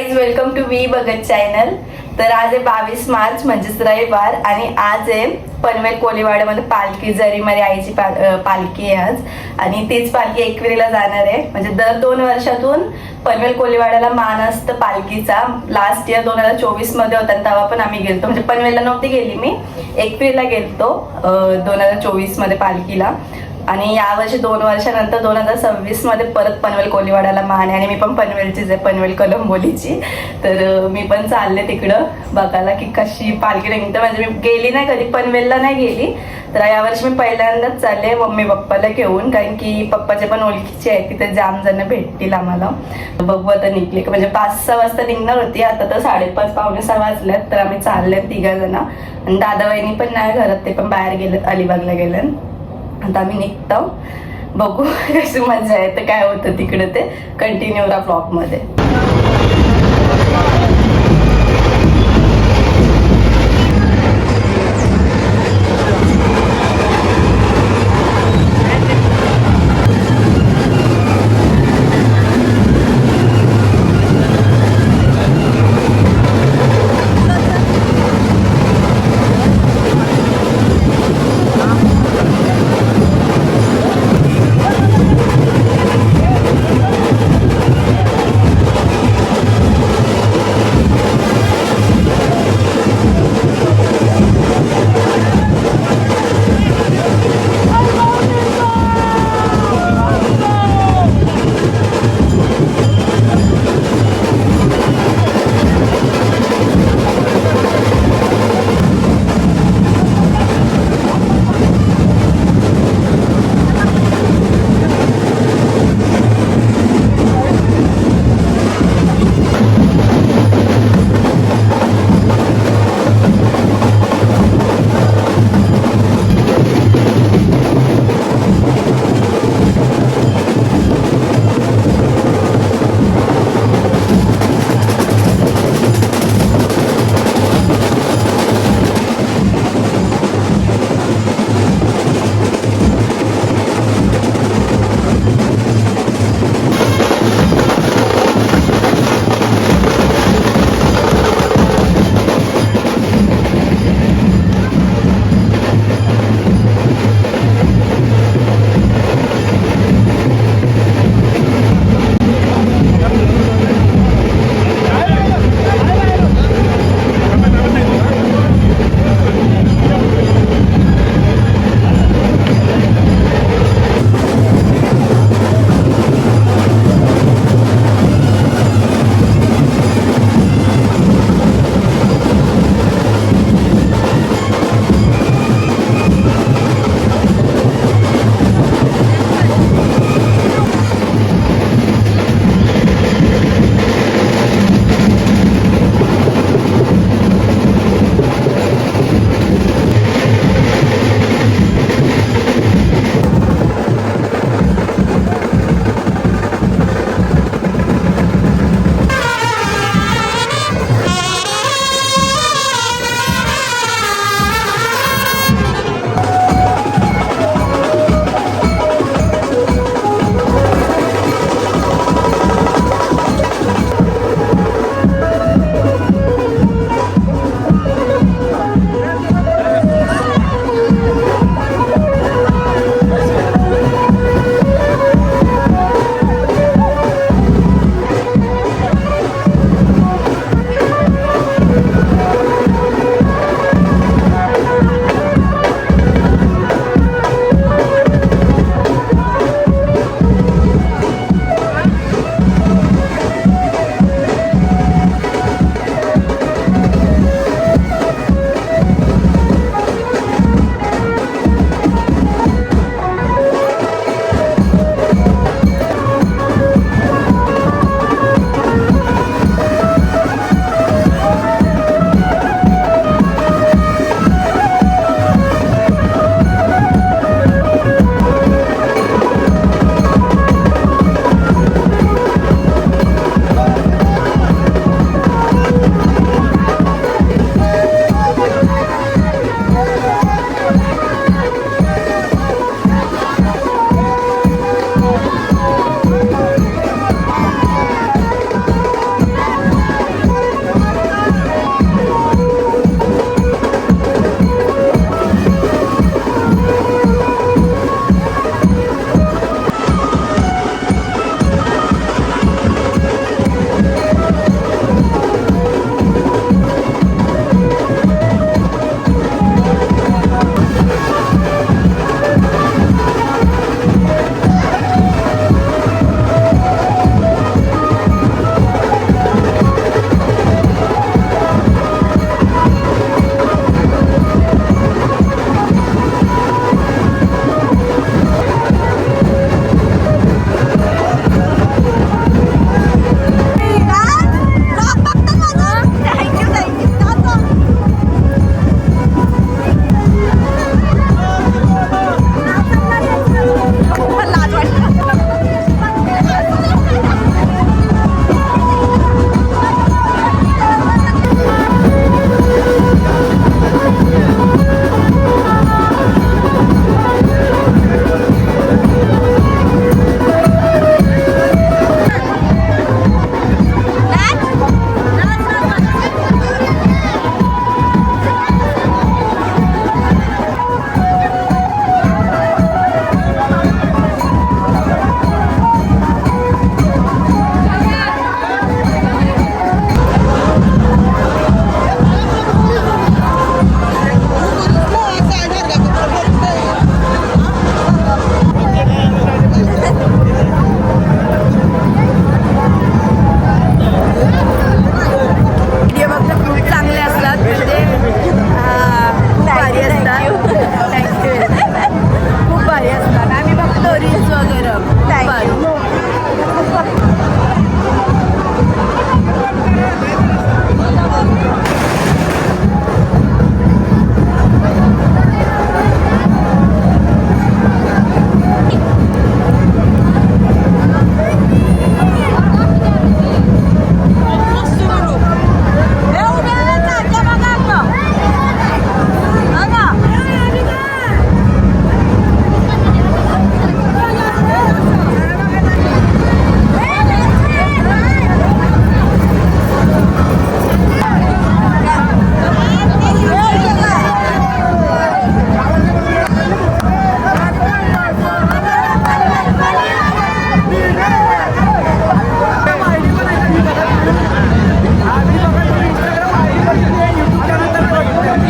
Guys, welcome to we बघत channel. तर आज आहे 22 मार्च म्हणजेच रविवार आणि आज आहे पनवेल कोलीवाड्यामध्ये पालखी जरीमध्ये आईची पालखी आहे आज. आणि तीच पालखी एकविरीला जाणार आहे. म्हणजे दर 2 वर्षातून पनवेल कोलीवाड्याला मान असतं पालखीचा. लास्ट इयर 2024 मध्ये होता तेव्हा पण आम्ही गेलतो. म्हणजे पनवेलला नव्हती गेली मी, एकविरीला गेलतो 2024 मध्ये पालखीला. आणि यावर्षी 2 वर्षानंतर 2026 मध्ये परत पनवेल कोलीवाड्याला मान आहे. आणि मी पण पनवेलचीच आहे, पनवेल कलंबोलीची. तर मी पण चालले तिकडं बघायला की कशी पालखी निघते. म्हणजे मी गेली नाही कधी, पनवेलला नाही गेली. तर यावर्षी मी पहिल्यांदाच चालले मम्मी पप्पाला घेऊन, कारण की पप्पाचे पण ओळखीचे आहेत तिथे, जाम जण भेटतील आम्हाला. बघू आता निघले म्हणजे 5-6 वाजता निघणार होती, आता तर 5:30 पावणे 6 वाजल्यात. तर आम्ही चालले 3 जण. आणि दादा वहिनी पण नाही घरात, ते पण बाहेर गेलेत, अलिबागला गेले. आता आम्ही निघतो, बघू कशी मजा येते, काय होतं तिकडे ते कंटिन्यू राहा ब्लॉगमध्ये.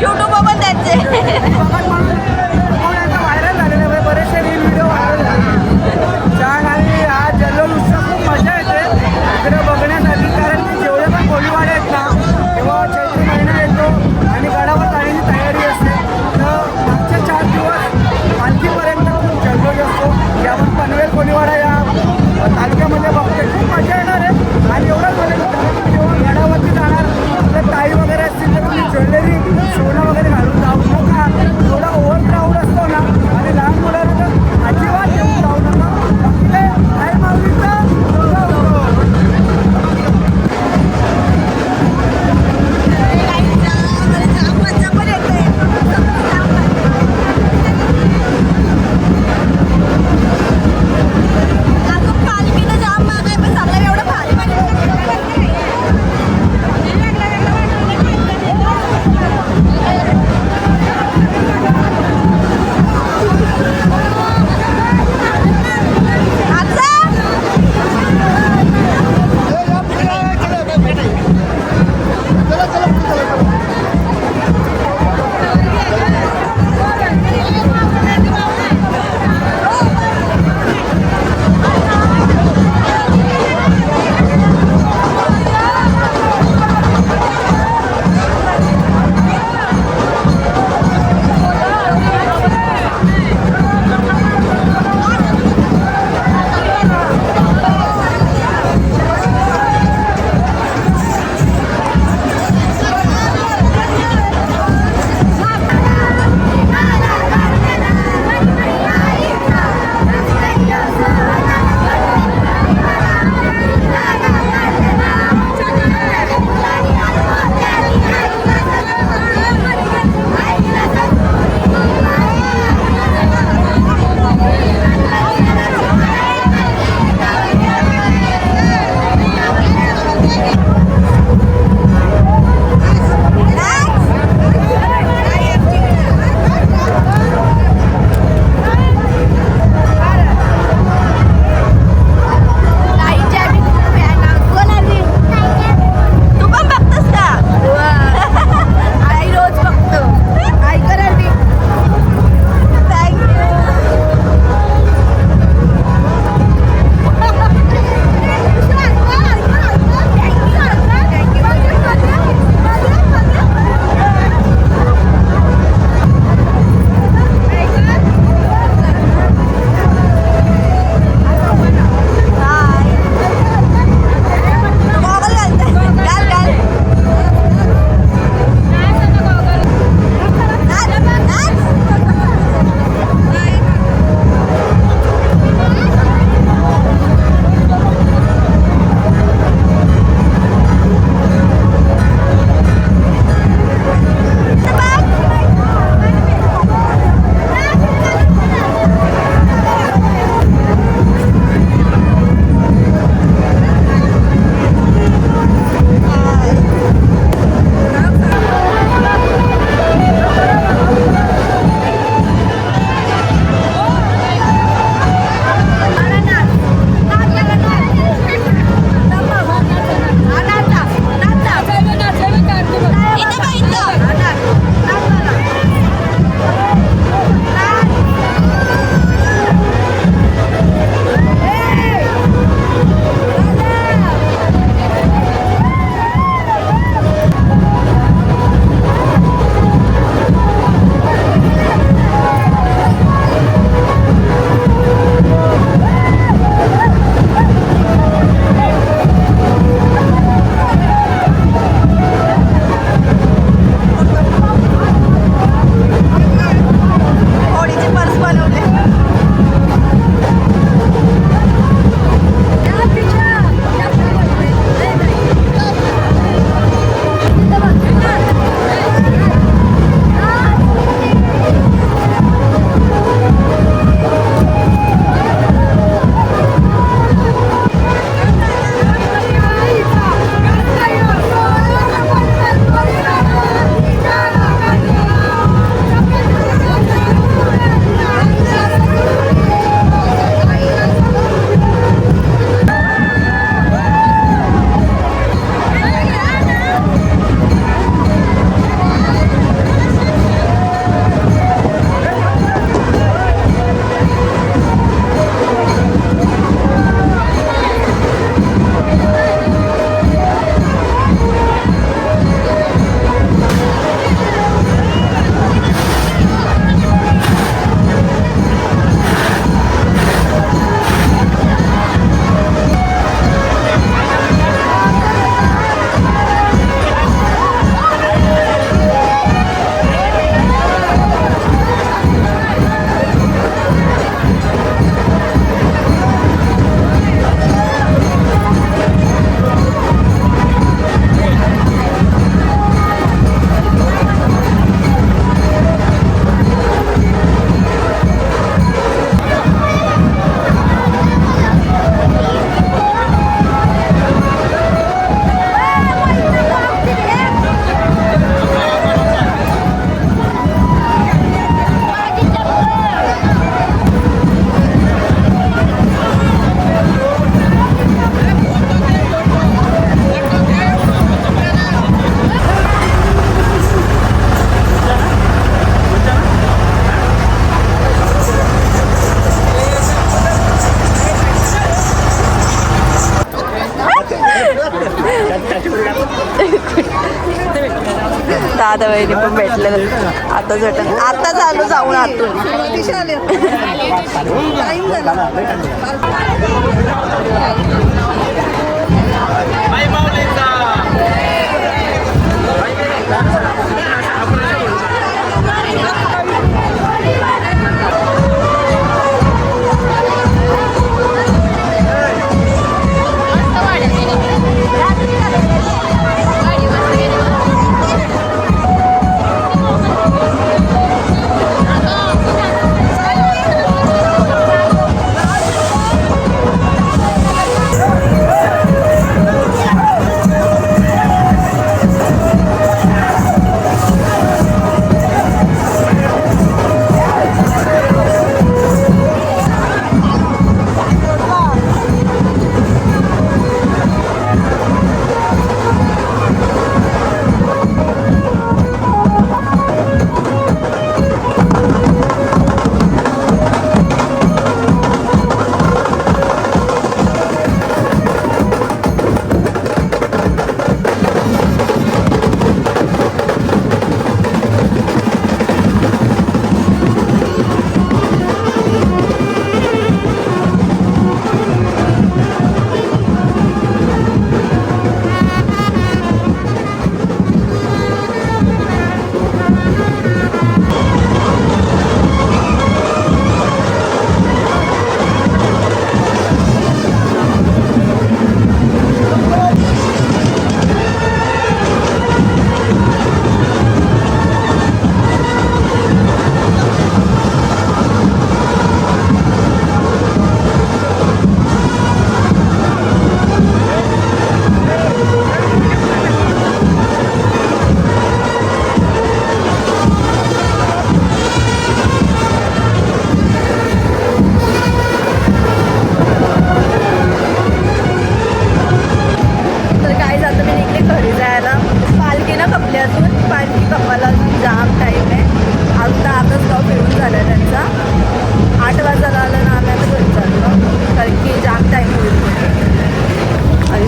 युट्यूब पण त्याचे व्हायरल झालेले आहे, बरेचसे रील व्हिडिओ व्हायरल झाले छान. आणि हा जल्लोष उत्सव खूप मजा येते इकडे बघण्यासाठी, कारण की जेवढे पण कोळीवाडे आहेत ना तेव्हा चैत्र महिना येतो आणि गडावर जाण्याची तयारी असते. तर मागचे 4 दिवस पालखीपर्यंत खूप जल्लोष असतो की आपण पनवेल कोळीवाडा या तालुक्यामध्ये बघतोय. खूप मजा येणार आहे आणि एवढंच बोलायचं तुम्ही जेव्हा गडावरती जाणार तर ताई वगैरे असतील तर तुम्ही ज्वेलरी सोनं वगैरे घालून जाऊ नका. थोडं दादा वहिनी पण भेटले आता भेटून आता चालू जाऊन आतून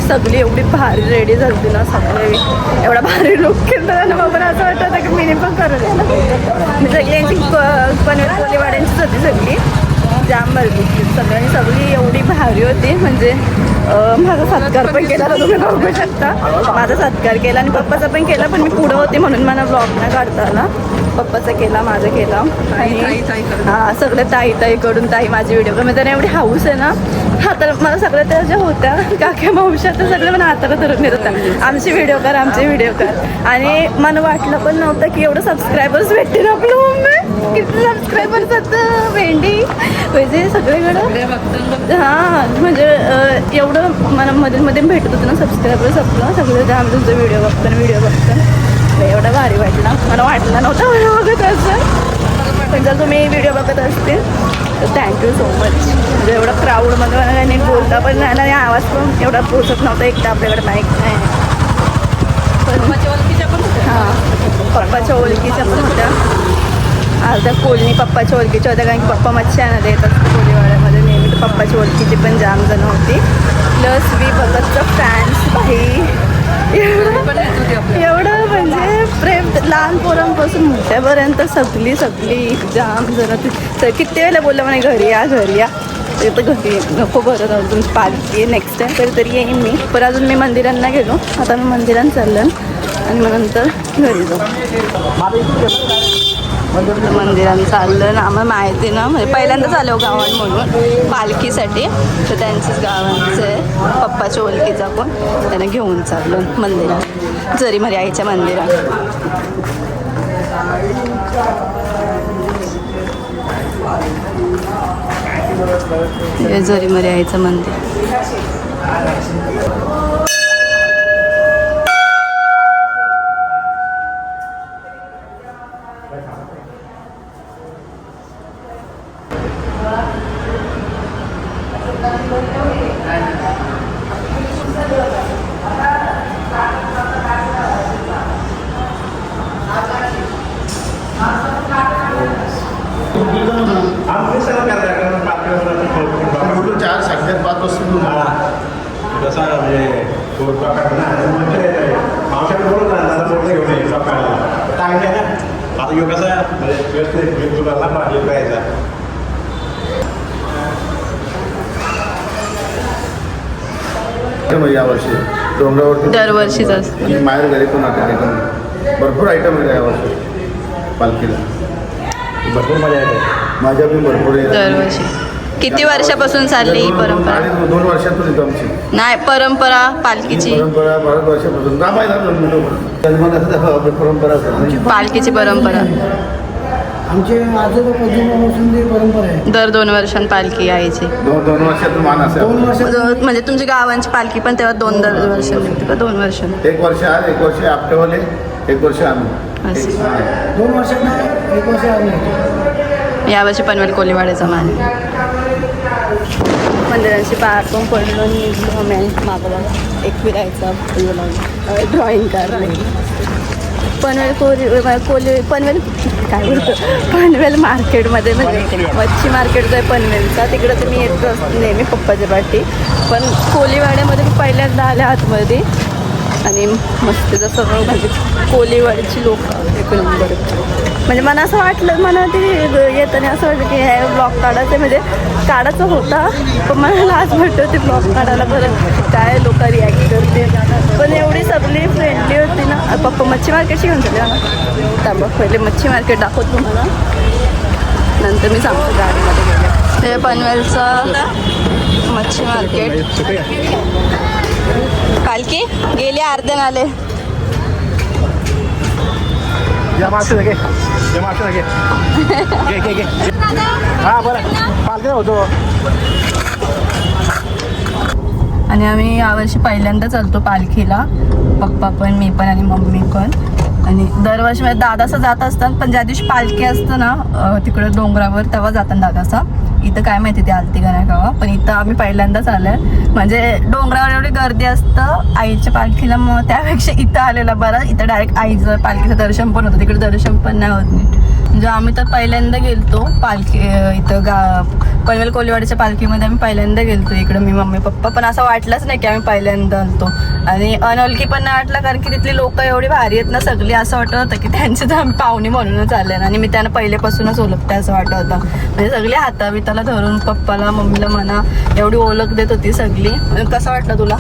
सगळी एवढी भारी रेडी झाली ना सगळे एवढा भारी लुक केला ना बघून असं वाटत होतं की मी पण करू दे मी सगळ्यांची पनीर कोलीवाड्यांचीच होती सगळी जाम भरली सगळ्यांनी सगळी एवढी भारी होती म्हणजे माझा सत्कार पण केला तर तुम्ही बघू शकता माझा सत्कार केला आणि पप्पाचा पण केला पण मी पुढं होते म्हणून मला ब्लॉग नाही काढता आला पप्पाचा केला माझा केला आणि हां सगळ्या ताईकडून ताई माझी व्हिडिओ म्हणजे त्यांना एवढी हाऊस आहे ना हाताला मला सगळ्या त्या ज्या होत्या काक्या मावश्या त्या सगळ्या मला हाताला धरून येत होत्या आमची व्हिडिओ कर आणि मला वाटलं पण नव्हतं की एवढं सबस्क्रायबर्स भेटतील आपलं मम्मी किती सबस्क्रायबर्स होतं भेंडी म्हणजे सगळीकडं हां म्हणजे एवढं मला मध्ये भेटत होतं ना सबस्क्रायबर्स आपलं सगळं आम्ही तुमचं व्हिडिओ बघतो एवढं भारी वाटला मला वाटलं नव्हतं मला बघत असं पण जर तुम्ही व्हिडिओ बघत असतील तर थँक्यू सो मच म्हणजे एवढं क्राऊडमध्ये मला नीट बोलता पण नाही आणि आवाज पण एवढा पोचत नव्हता एकटा आपल्याकडे माईक नाही पप्पाच्या ओळखीच्या पण होत्या हां पप्पाच्या ओळखीच्या पण होत्या अर्ध्या कोलनी पप्पाच्या ओळखीच्या होत्या कारण की पप्पा मच्छी आणायला येतात कोलीवाड्यामध्ये नेहमी तर पप्पाची ओळखीची पण जाम जण होती प्लस मी बघतचं फॅन्स भाई एवढं म्हणजे प्रेम लहान पोरांपासून मोठ्यापर्यंत सगळी जाम जरा किती वेळेला बोललं म्हणे घरी या ते तर घरी नको बरं अजून पालखी आहे नेक्स्ट टाईम कधीतरी येईन मी पण अजून मी मंदिरांना गेलो आता मी मंदिरात चाललं आणि मग नंतर घरी जाऊ मंदिरात चाललं ना आम्हाला माहिती ना म्हणजे पहिल्यांदाच आलो गावात म्हणून पालखीसाठी तर त्यांचंच गावांचं आहे पप्पाच्या ओळखीचा पण त्यांना घेऊन चाललो मंदिरात जरीमरी आईच्या मंदिरात हे जरीमरी आईचं मंदिर चार सगळ्यात पाच वस्तू कसा म्हणजे मावशाला बोलत ना दादा बोलणं घेऊन ये आता योग कसा व्यवस्थित तुला पाहिजे यायचा यावर्षी डोंगरावरती दरवर्षीच असतं. आणि माहेर घरी पण आता आयटम भरपूर आयटम आहे यावर्षी पालखीला भरपूर मजा येते माझ्या पण भरपूर आहे दरवर्षी. किती वर्षापासून चालली ही परंपरा? 2 वर्षातून येतो आमची नाही, परंपरा पालखीची. परंपरा 12 वर्षापासून परंपरा पालखीची परंपरा आमचे आजोबा पहिल्यापासून ती परंपरा आहे. दर 2 वर्षांनी पालखी यायची. 2 वर्षातून मान असेल 2 वर्षात म्हणजे तुमची गावांची पालखी पण तेव्हा 2 वर्षांनी होती का? 2 वर्षांनी. 1 वर्ष आज 1 वर्ष आपटेवाले 1 वर्ष आम्ही असं. 2 वर्षात नाही 1 वर्ष आम्ही. यावर्षी पनवेल कोलीवाड्याचा मान. मंदिरांची पार पण पडलो निघलो आम्ही मागला एक फिरायचा ड्रॉइंग काढलं. पनवेल पनवेल काय बोलतो पनवेल मार्केटमध्ये म्हणजे मच्छी मार्केट जो आहे पनवेलचा तिकडं तर मी येतो नेहमी पप्पाच्या पाठी. पण कोलीवाड्यामध्ये मी पहिल्यांदा आले आतमध्ये आणि मस्त जसं म्हणजे कोलीवाडीची लोक एक नंबर. म्हणजे मला असं वाटलं मला ते येताना असं वाटलं की हे ब्लॉग काढायचं म्हणजे काढायचं होता पण मला लाज वाटतं ते ब्लॉग काढायला. बरं काय लोक रिॲक्ट करते पण एवढी सगळी फ्रेंडली होती ना. पप्पा मच्छी मार्केटची घेऊन चालले ना त्यामुळे पहिले मच्छी मार्केट दाखवतो तुम्हाला नंतर मी सांगतो गाडीमध्ये गेले. ते पनवेलचं मच्छी मार्केट पालखी गेली अर्ध्याने आले. हा बरं पालखी होतो. आणि आम्ही यावर्षी पहिल्यांदा चालतो पालखीला. पप्पा पण मी पण आणि मम्मी पण. आणि दरवर्षी म्हणजे दादासा जात असतात पण ज्या दिवशी पालखी असतं ना तिकडं डोंगरावर तेव्हा जातात दादासा. इथं काय माहिती ते आलती का नाही का पण इथं आम्ही पहिल्यांदाच आलोय. म्हणजे डोंगरावर एवढी गर्दी असतं आईच्या पालखीला मग त्यापेक्षा इथं आलेला बरं. इथं डायरेक्ट आईचं पालखीचं दर्शन पण होतं तिकडे दर्शन पण नाही होत नीट. म्हणजे आम्ही तर पहिल्यांदा गेलतो पालखी इथं पनवेल कोलीवाडीच्या पालखीमध्ये आम्ही पहिल्यांदा गेलतो इकडं मी मम्मी पप्पा. पण असं वाटलंच नाही की आम्ही पहिल्यांदा आलतो आणि अनोळखी पण नाही वाटलं कारण की तिथली लोक एवढी भारी आहेत ना सगळी. असं वाटत होतं की त्यांची तर आम्ही पाहुणी म्हणूनच आले आणि मी त्यांना पहिल्यापासूनच ओळखते असं वाटत होतं. म्हणजे सगळी हाता बिताला धरून पप्पाला मम्मीला म्हणा एवढी ओळख देत होती सगळी. कसं वाटलं तुला?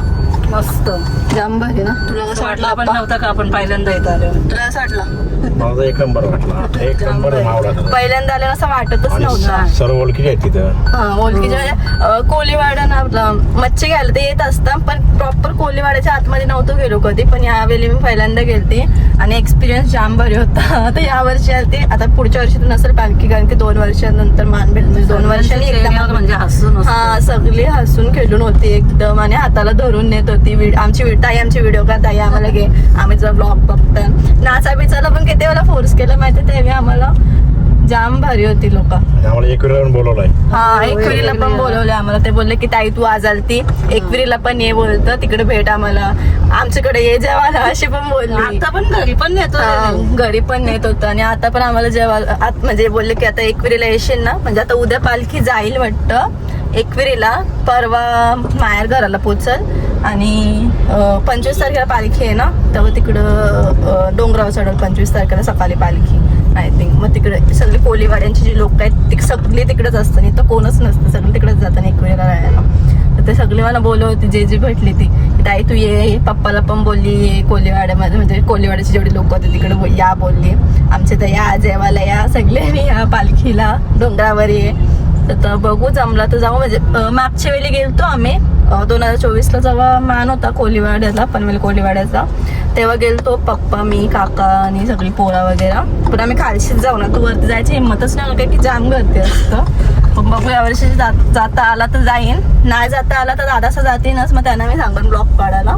मस्त जाम भारी ना. तुला कसं वाटलं? आपण नव्हता का आपण पहिल्यांदा येत आलो? तुला असं वाटलं? माझा 1 नंबर वाटला 1 नंबर मावळा. पहिल्यांदा आल्यावर असं वाटतच नव्हतं. सर्व ओळखीचे आहेत तिथं. हा ओळखीचे म्हणजे कोलीवाडा ना आपलं मच्छी घ्यायला ते येत असतं पण प्रॉपर कोलीवाड्याच्या आतमध्ये नव्हतं गेलो कधी. पण यावेळी मी पहिल्यांदा गेलते आणि एक्सपिरियन्स जाम भारी होता. आता यावर्षी आलते आता पुढच्या वर्षी तर नसेल पालखी कारण की 2 वर्षानंतर मान भेट म्हणजे 2 वर्षांनी एकदम म्हणजे हसून हा सगळी हसून खेळून होती एकदम आणि हाताला धरून नेत होती. आमची व्हिडिओ का ताई आम्हाला घे आम्ही जर ब्लॉग बघता नाचा बिचाला पण किती वेळा फोर्स केलं माहिती तेव्हा आम्हाला. जाम भारी होती लोक. आम्हाला एकविरीला पण बोलवलंय. हा एकविरीला पण बोलवलंय आम्हाला. ते बोलले की ताई तू आज आलती एकविरीला पण ये बोलतं तिकडे भेट आम्हाला आमच्याकडे ये जेवायला अशी पण बोलली. आता पण घरी पण नेतो घरी पण नेत होतं आणि आता पण आम्हाला जेवायला म्हणजे बोलले की आता एकविरीला येशील ना. म्हणजे आता उद्या पालखी जाईल वाटतं एकविरीला परवा माहेर घराला पोचल आणि 25 तारखेला पालखी आहे ना तेव्हा तिकडं डोंगरावर चढल 25 तारखेला सकाळी पालखी आय थिंक. मग तिकडे सगळी कोलीवाड्यांची जी लोक आहेत ती सगळी तिकडेच असतं नाही तर कोणच नसतं सगळी तिकडेच जातं एकविरीला राहायला. तर ते सगळी मला बोलत होती जे भेटली ती ताई तू ये. पप्पाला पण बोलली कोलीवाड्यामध्ये म्हणजे कोलीवाड्याची जेवढी लोक होते तिकडे या बोलली आमच्या तर या जेवायला या सगळे या पालखीला डोंगरावर ये. तर बघू जमला तर जाऊ. म्हणजे मागच्या वेळी गेलतो आम्ही 2024ला जेव्हा मान होता कोलीवाड्याला पनवेल कोलीवाड्याचा तेव्हा गेलतो पप्पा मी काका आणि सगळी पोळा वगैरे. पण आम्ही खालशीच जाऊ ना तू वरती जायची हिंमतच नाही काय की जाम गर्दी असतं. पण बघू यावर्षी जाता आला तर जाईन नाही जाता आला तर दादासा जातीनच. मग त्यांना मी सांगून ब्लॉग काढायला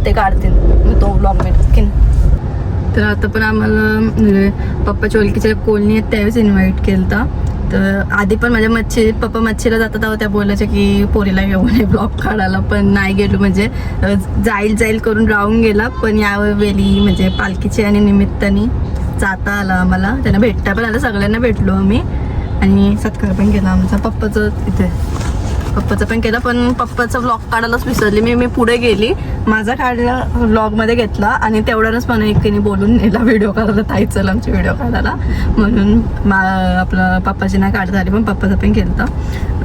ते काढतील मी तो ब्लॉग मी टाकीन. तर आता पण आम्हाला पप्पाच्या ओळखीच्या कोलनी आहेत त्यावेळेस इन्व्हाइट केलता. तर आधी पण माझ्या पप्पा मच्छीला जातात तेव्हा त्या बोलायच्या की पोरीला घेऊन ये ब्लॉग काढायला पण नाही गेलो. म्हणजे जाईल करून राहून गेला. पण यावेळी म्हणजे पालखीची आणि निमित्ताने जाता आला आम्हाला. त्यांना भेटता पण आलं सगळ्यांना भेटलो आम्ही आणि सत्कार पण केला आमचा पप्पाचं इथे. पप्पाचा पण केला, पण पप्पाचा व्लॉग काढायलाच विसरली मी पुढे गेली, माझा काढला व्लॉगमध्ये घेतला आणि तेवढ्यानंच मला एकीने बोलून नेला व्हिडिओ काढायला, ताई चल आमची व्हिडिओ काढायला, म्हणून आपलं पप्पाची नाही काढता आली, पण पप्पाचा पण केलता.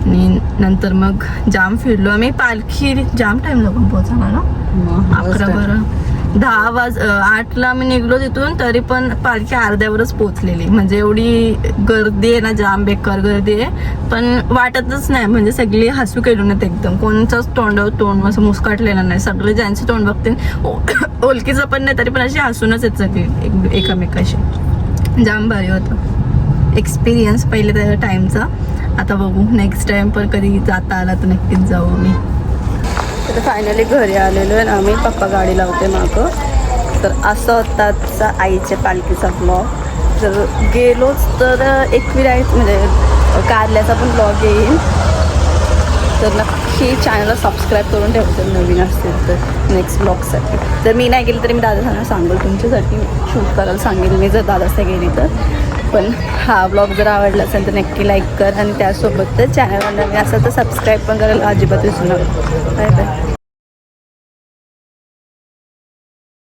आणि नंतर मग जाम फिरलो आम्ही. पालखी जाम टाइम लागून पोहोचला ना, 8ला मी निघलो तिथून, तरी पण पालखी अर्ध्यावरच पोहोचलेली. म्हणजे एवढी गर्दी आहे ना, जाम बेकार गर्दी आहे, पण वाटतच नाही. म्हणजे सगळी हसू केली नाहीत एकदम, कोणचंच तोंडावर तोंड असं मुस्काटलेलं नाही. सगळे ज्यांचे तोंड बघते ओळखीचं पण नाही, तरी पण अशी हसूनच येत सगळी एकमेकाशी. जाम भारी होतं एक्सपिरियन्स पहिले त्या टाईमचा. आता बघू नेक्स्ट टाइम पण कधी जाता आला तर नक्कीच जाऊ आम्ही. तर फायनली घरी आलेलो आहे आम्ही, पप्पा गाडी लावते मागं. तर असं होता आईच्या पालखीचा ब्लॉग. जर गेलोच तर एकविराईत म्हणजे कारल्याचा पण ब्लॉग येईल, तर नक्की चॅनलला सबस्क्राईब करून ठेवते नवीन असतील तर नेक्स्ट ब्लॉगसाठी. जर मी नाही गेली तरी मी दादासांना सांगेल, तुमच्यासाठी शूट करायला सांगेल मी जर दादासाठी गेली तर. पण हा ब्लॉग जर आवडला असेल तर नक्की लाईक कर, आणि त्यासोबत चॅनलवर नवीन असेल तर सबस्क्राईब पण करायला अजिबात विसरू नका. Bye bye.